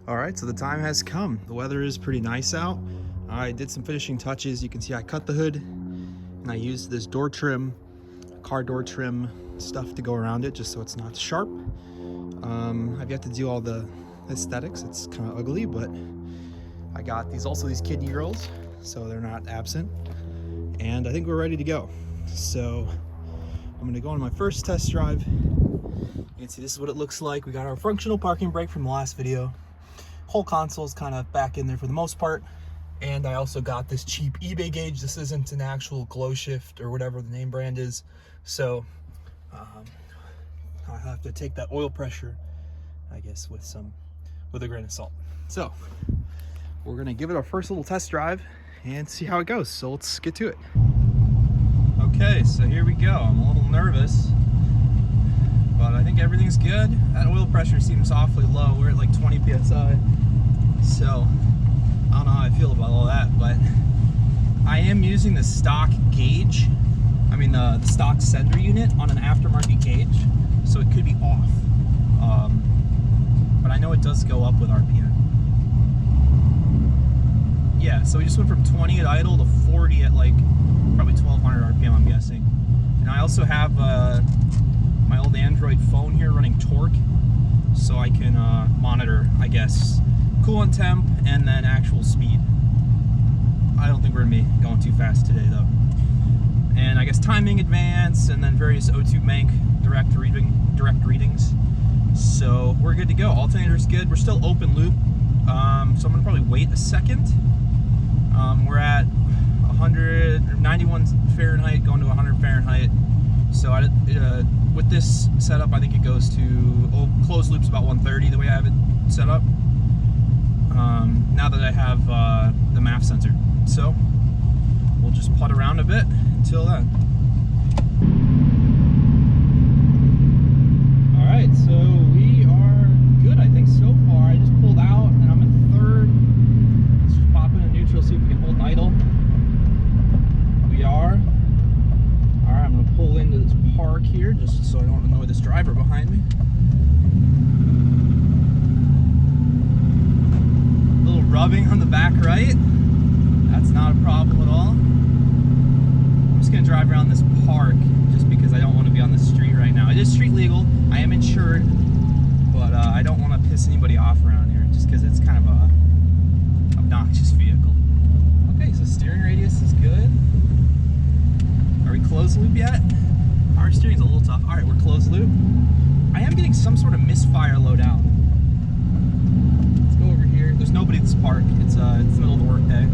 All right, so the time has come. The weather is pretty nice out. I did some finishing touches. You can see I cut the hood and I used this door trim, car door trim stuff to go around it just so it's not sharp. I've yet to do all the aesthetics. It's kind of ugly, but I got these kidney grills, so they're not absent. And I think we're ready to go. So I'm gonna go on my first test drive. You can see this is what it looks like. We got our functional parking brake from the last video. Whole console is kind of back in there for the most part. And I also got this cheap eBay gauge. This isn't an actual glow shift or whatever the name brand is. So I'll have to take that oil pressure, I guess, with a grain of salt. So we're gonna give it our first little test drive and see how it goes. So let's get to it. Okay, so here we go. I'm a little nervous, but I think everything's good. That oil pressure seems awfully low. We're at like 20 PSI. So I don't know how I feel about all that, but I am using the stock gauge. I mean the stock sender unit on an aftermarket gauge, so it could be off. But I know it does go up with RPM. Yeah, so we just went from 20 at idle to 40 at like probably 1200 RPM, I'm guessing. And I also have my old Android phone here running torque, so I can monitor, I guess, coolant temp and then actual speed. I don't think we're gonna be going too fast today though. And I guess timing advance and then various O2 bank direct readings. So we're good to go. Alternator's good. We're still open loop, so I'm gonna probably wait a second. We're at 191 Fahrenheit going to 100 Fahrenheit. So with this setup, I think it goes to closed loop's about 130 the way I have it set up. Now that I have the MAF sensor, so we'll just putt around a bit until then. All right, so we are good, I think, so far. I just pulled out and I'm in third. Let's just pop into neutral, see if we can hold idle. We are. All right, I'm gonna pull into this park here just so I don't annoy this driver behind me. A little rubbing on the back right. That's not a problem at all. I'm just gonna drive around this park just because I don't want to be on the street right now. It is street legal. I am insured, but I don't want to piss anybody off around here just because it's kind of a obnoxious vehicle. Okay, so steering radius is good. Are we closed loop yet? Our steering's a little tough. All right, we're closed loop. I am getting some sort of misfire load out. Let's go over here. There's nobody at this park. It's the middle of the work day.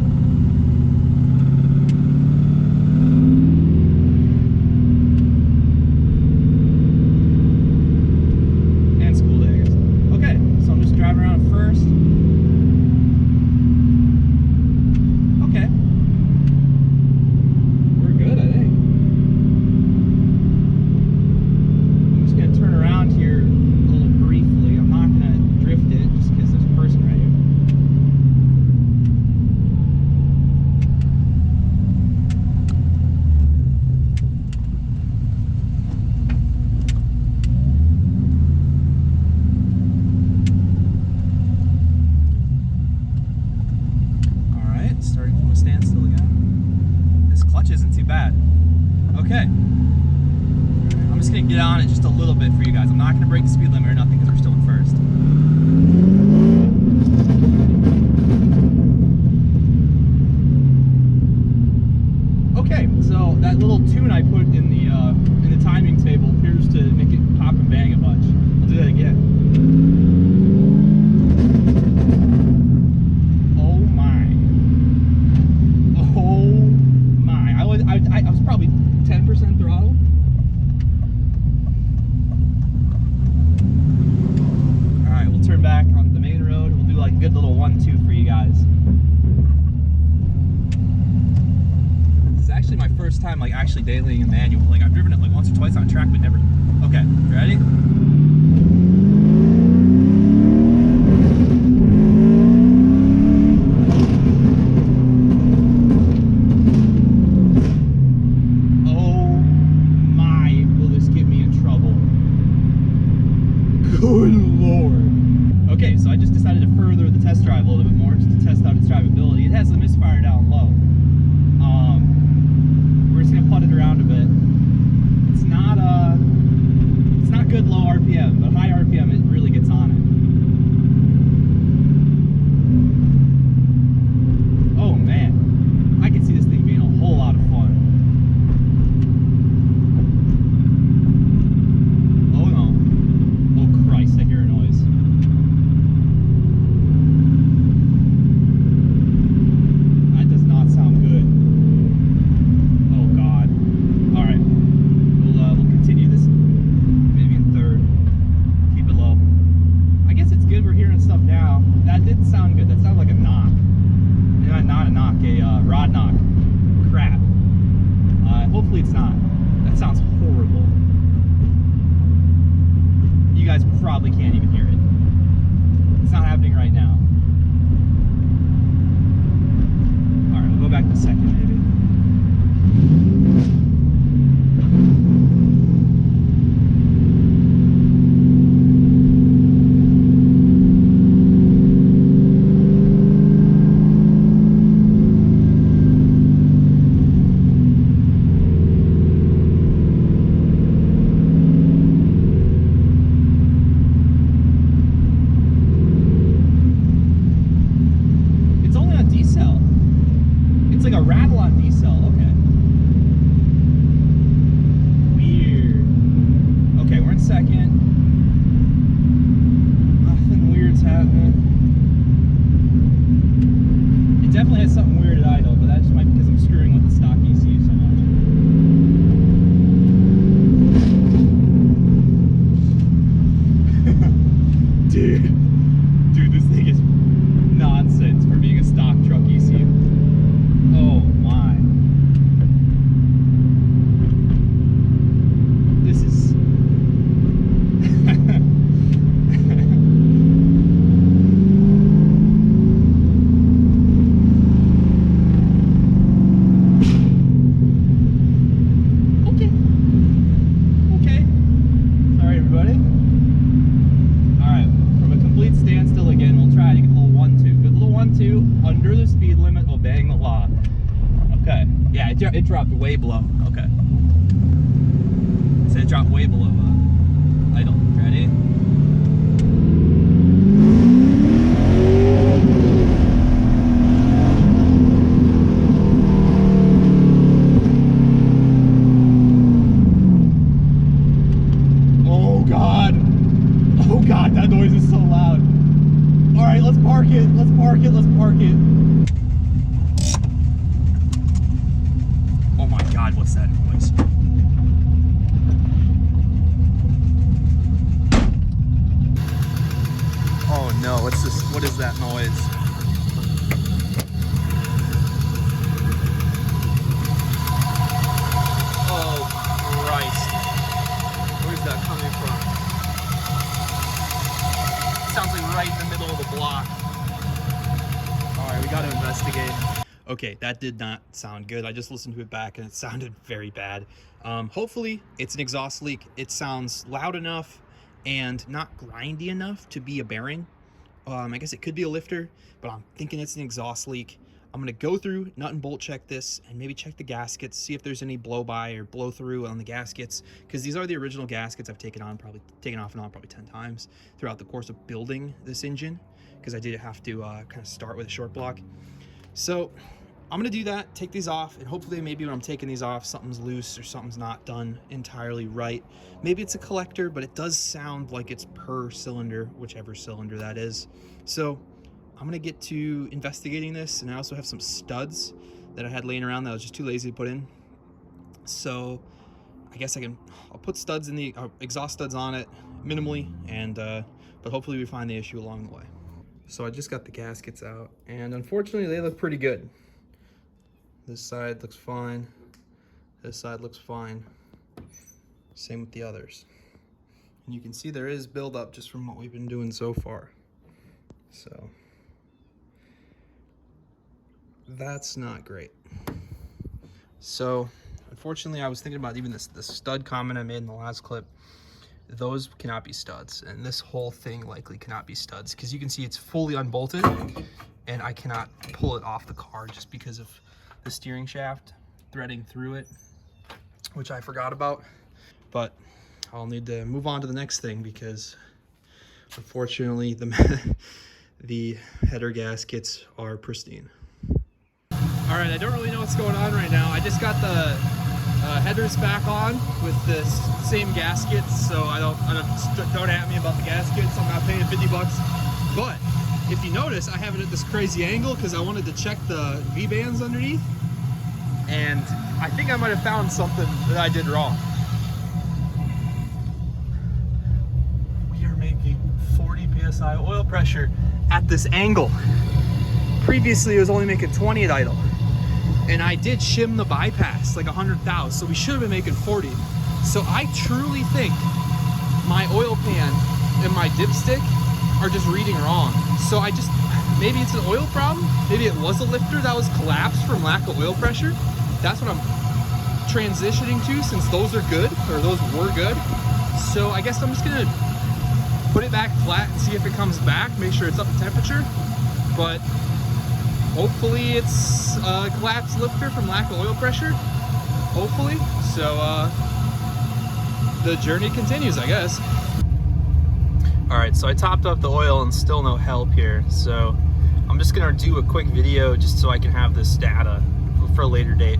And school day, I guess. Okay, so I'm just driving around first. Okay. We're good, I think. I'm just gonna turn around here a little briefly. I'm not gonna drift it just because there's a person right here. Alright, starting from a standstill again. This clutch isn't too bad. Okay. I'm just gonna get on it just a little bit for you guys. I'm not gonna break the speed limit or nothing because we're still in first. Okay, so that little tune I put in the timing table appears to make it pop and bang a bunch. I'll do that again. Oh my! Oh my! I was probably 10% throttle. All right, we'll turn back on the main road. We'll do like a good little 1-2 for you guys. Actually my first time like actually dailying a manual. Like I've driven it like once or twice on a track, but never. Okay, ready? Oh my, will this get me in trouble? Good Lord. Okay, so I just decided to further it dropped way below. Okay. So it dropped way below idle. Ready? Oh God! Oh God! That noise is so loud. All right, let's park it. Let's park it. Let's park it. Oh my God! What's that noise? Oh no, what's this? What is that noise? Oh Christ. Where's that coming from? Sounds like right in the middle of the block. Alright, we gotta investigate. Okay, that did not sound good. I just listened to it back and it sounded very bad. Hopefully it's an exhaust leak. It sounds loud enough and not grindy enough to be a bearing. I guess it could be a lifter, but I'm thinking it's an exhaust leak. I'm gonna go through, nut and bolt check this, and maybe check the gaskets, see if there's any blow by or blow through on the gaskets, because these are the original gaskets I've taken off and on probably 10 times throughout the course of building this engine, because I did have to kind of start with a short block. So I'm gonna do that, take these off, and hopefully maybe when I'm taking these off, something's loose or something's not done entirely right. Maybe it's a collector, but it does sound like it's per cylinder, whichever cylinder that is. So I'm gonna get to investigating this, and I also have some studs that I had laying around that I was just too lazy to put in. So I guess I'll put studs in the exhaust studs on it minimally, and but hopefully we find the issue along the way. So I just got the gaskets out, and unfortunately they look pretty good. This side looks fine. This side looks fine. Same with the others. And you can see there is buildup just from what we've been doing so far. So that's not great. So unfortunately, I was thinking about even the stud comment I made in the last clip. Those cannot be studs, and this whole thing likely cannot be studs, because you can see it's fully unbolted, and I cannot pull it off the car just because of the steering shaft threading through it, which I forgot about. But I'll need to move on to the next thing, because unfortunately the header gaskets are pristine. All right, I don't really know what's going on right now. I just got the headers back on with the same gaskets, so don't at me about the gaskets. I'm not paying 50 bucks. But if you notice, I have it at this crazy angle because I wanted to check the V-bands underneath, and I think I might have found something that I did wrong. We are making 40 psi oil pressure at this angle. Previously, it was only making 20 at idle. And I did shim the bypass like 100,000, so we should have been making 40. So I truly think my oil pan and my dipstick are just reading wrong. So maybe it's an oil problem. Maybe it was a lifter that was collapsed from lack of oil pressure. That's what I'm transitioning to, since those are good, or those were good. So I guess I'm just gonna put it back flat and see if it comes back, make sure it's up to temperature. But hopefully it's a collapsed lifter from lack of oil pressure. Hopefully. So the journey continues, I guess. All right, so I topped up the oil and still no help here. So I'm just gonna do a quick video just so I can have this data for a later date.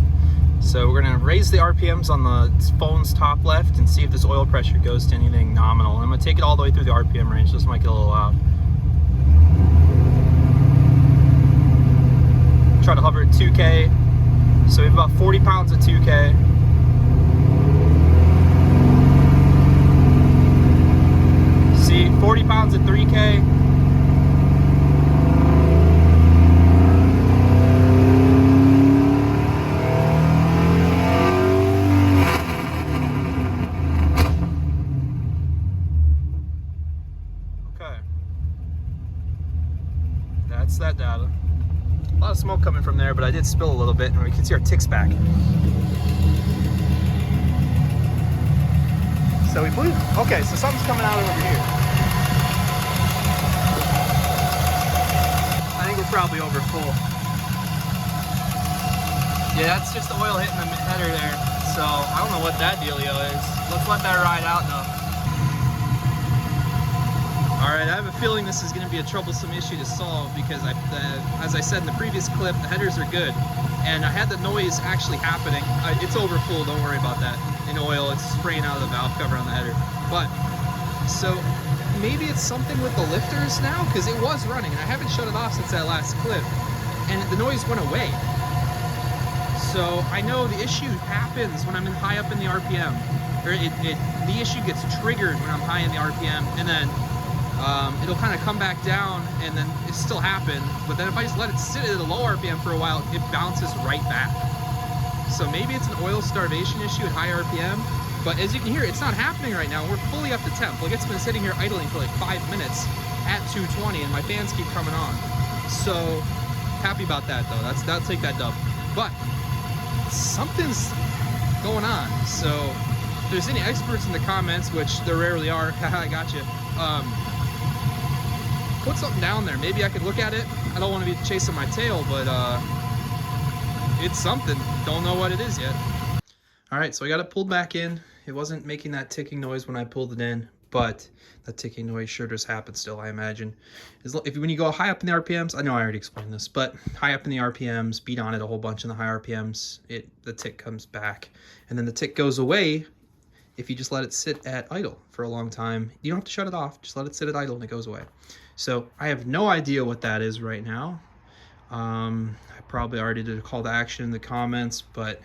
So we're gonna raise the RPMs on the phone's top left and see if this oil pressure goes to anything nominal. And I'm gonna take it all the way through the RPM range. This might get a little loud. Try to hover at 2K. So we have about 40 pounds at 2K. See, 40 pounds at 3K. Okay. That's that data. A lot of smoke coming from there, but I did spill a little bit, and we can see our ticks back. So we believe, okay, so something's coming out over here. I think we're probably over full. Yeah, that's just the oil hitting the header there. So I don't know what that dealio is. Let's let that ride out though. All right, I have a feeling this is going to be a troublesome issue to solve because as I said in the previous clip, the headers are good. And I had the noise actually happening. It's overfull, don't worry about that. In oil, it's spraying out of the valve cover on the header. But, so maybe it's something with the lifters now, because it was running, and I haven't shut it off since that last clip. And the noise went away. So I know the issue happens when I'm high up in the RPM. Or the issue gets triggered when I'm high in the RPM, and then it'll kind of come back down, and then it still happen. But then if I just let it sit at a low RPM for a while, it bounces right back. So maybe it's an oil starvation issue at high RPM. But as you can hear, it's not happening right now. We're fully up to temp. Like, it's been sitting here idling for like 5 minutes at 220, and my fans keep coming on. So happy about that though. That'll take that dub. But something's going on. So if there's any experts in the comments, which there rarely are, I got you. Put something down there. Maybe I could look at it. I don't want to be chasing my tail, but it's something. Don't know what it is yet. All right, so I got it pulled back in. It wasn't making that ticking noise when I pulled it in, but that ticking noise sure does happen still, I imagine. When you go high up in the RPMs, I know I already explained this, but high up in the RPMs, beat on it a whole bunch in the high RPMs, the tick comes back. And then the tick goes away if you just let it sit at idle for a long time. You don't have to shut it off, just let it sit at idle and it goes away. So I have no idea what that is right now. I probably already did a call to action in the comments, but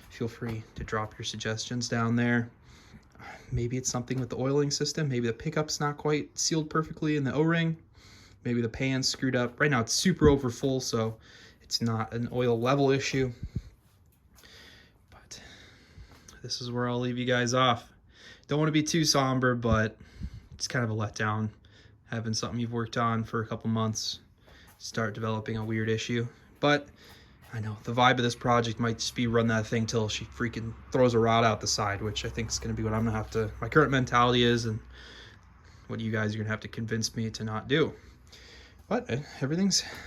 feel free to drop your suggestions down there. Maybe it's something with the oiling system. Maybe the pickup's not quite sealed perfectly in the O-ring. Maybe the pan's screwed up. Right now it's super over full, so it's not an oil level issue. But this is where I'll leave you guys off. Don't want to be too somber, but it's kind of a letdown having something you've worked on for a couple months start developing a weird issue. But I know the vibe of this project might just be run that thing till she freaking throws a rod out the side, which I think is going to be what I'm going to have to, my current mentality is, and what you guys are going to have to convince me to not do. But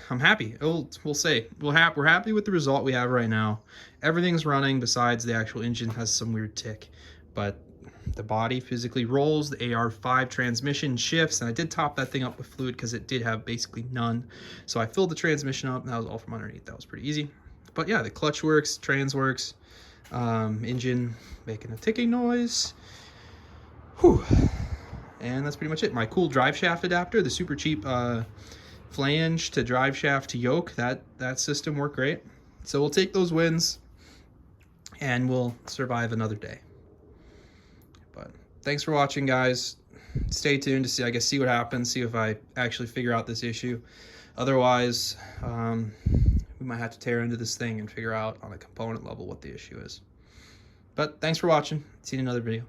I'm happy. We'll say, we're happy with the result we have right now. Everything's running besides the actual engine has some weird tick, but the body physically rolls, the AR5 transmission shifts, and I did top that thing up with fluid because it did have basically none. So I filled the transmission up, and that was all from underneath. That was pretty easy. But yeah, the clutch works, trans works, engine making a ticking noise. Whew. And that's pretty much it. My cool drive shaft adapter, the super cheap flange to drive shaft to yoke, that system worked great. So we'll take those wins, and we'll survive another day. But thanks for watching, guys. Stay tuned to see what happens, see if I actually figure out this issue. Otherwise, we might have to tear into this thing and figure out on a component level what the issue is. But thanks for watching. See you in another video.